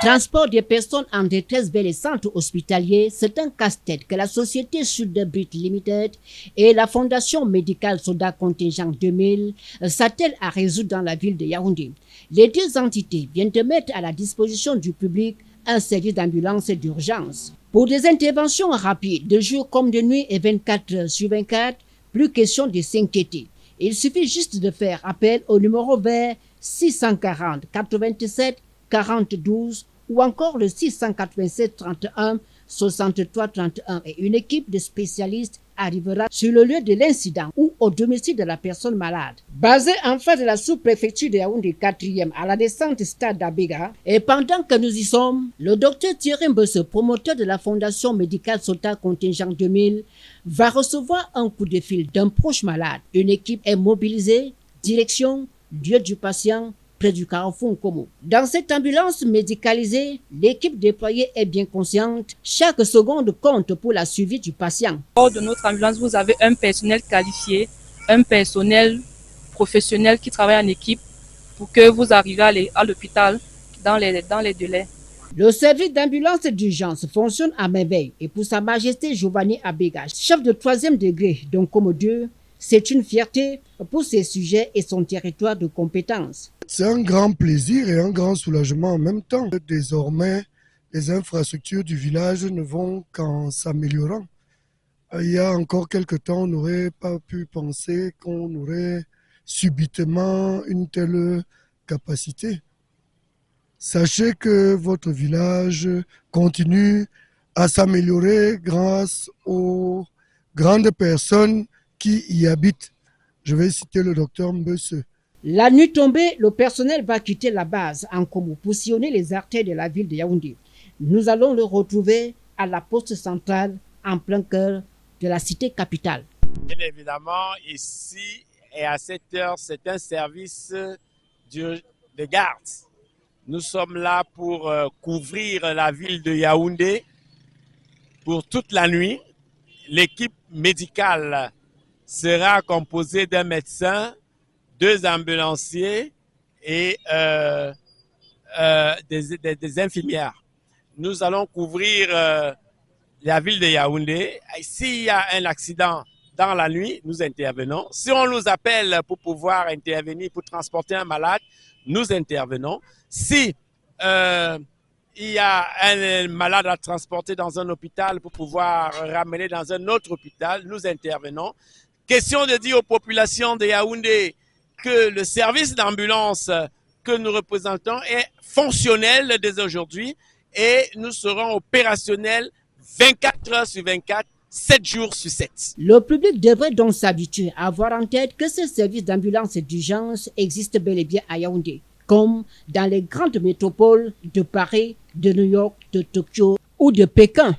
Transport des personnes en détresse vers les centres hospitaliers, c'est un casse-tête que la société Sud-Brit Limited et la Fondation médicale Soldat Contingent 2000 s'attellent à résoudre dans la ville de Yaoundé. Les deux entités viennent de mettre à la disposition du public un service d'ambulance d'urgence. Pour des interventions rapides, de jour comme de nuit et 24 heures sur 24, plus question de s'inquiéter. Il suffit juste de faire appel au numéro vert 640 87 4012 ou encore le 687 31 63 31 et une équipe de spécialistes arrivera sur le lieu de l'incident ou au domicile de la personne malade. Basé en face de la sous-préfecture de Yaoundé 4e à la descente stade d'Abega, et pendant que nous y sommes, le docteur Thierry Mbese, promoteur de la Fondation médicale Soldat Contingent 2000, va recevoir un coup de fil d'un proche malade. Une équipe est mobilisée, direction, lieu du patient, près du carrefour Nkomo. Dans cette ambulance médicalisée, l'équipe déployée est bien consciente. Chaque seconde compte pour la suivi du patient. Hors de notre ambulance, vous avez un personnel qualifié, un personnel professionnel qui travaille en équipe pour que vous arriviez à l'hôpital dans les délais. Le service d'ambulance d'urgence fonctionne à merveille et pour Sa Majesté Giovanni Abega, chef de 3e degré d'Nkomo 2, c'est une fierté pour ses sujets et son territoire de compétence. C'est un grand plaisir et un grand soulagement en même temps. Désormais, les infrastructures du village ne vont qu'en s'améliorant. Il y a encore quelque temps, on n'aurait pas pu penser qu'on aurait subitement une telle capacité. Sachez que votre village continue à s'améliorer grâce aux grandes personnes qui y habitent. Je vais citer le docteur Mbese. La nuit tombée, le personnel va quitter la base en Nkomo pour sillonner les artères de la ville de Yaoundé. Nous allons le retrouver à la poste centrale en plein cœur de la cité capitale. Bien évidemment, ici et à cette heure, c'est un service de garde. Nous sommes là pour couvrir la ville de Yaoundé pour toute la nuit. L'équipe médicale sera composée d'un médecin, 2 ambulanciers et des infirmières. Nous allons couvrir la ville de Yaoundé. S'il y a un accident dans la nuit, nous intervenons. Si on nous appelle pour pouvoir intervenir, pour transporter un malade, nous intervenons. Si il y a un malade à transporter dans un hôpital pour pouvoir ramener dans un autre hôpital, nous intervenons. Question de dire aux populations de Yaoundé que le service d'ambulance que nous représentons est fonctionnel dès aujourd'hui et nous serons opérationnels 24 heures sur 24, 7 jours sur 7. Le public devrait donc s'habituer à avoir en tête que ce service d'ambulance d'urgence existe bel et bien à Yaoundé, comme dans les grandes métropoles de Paris, de New York, de Tokyo ou de Pékin.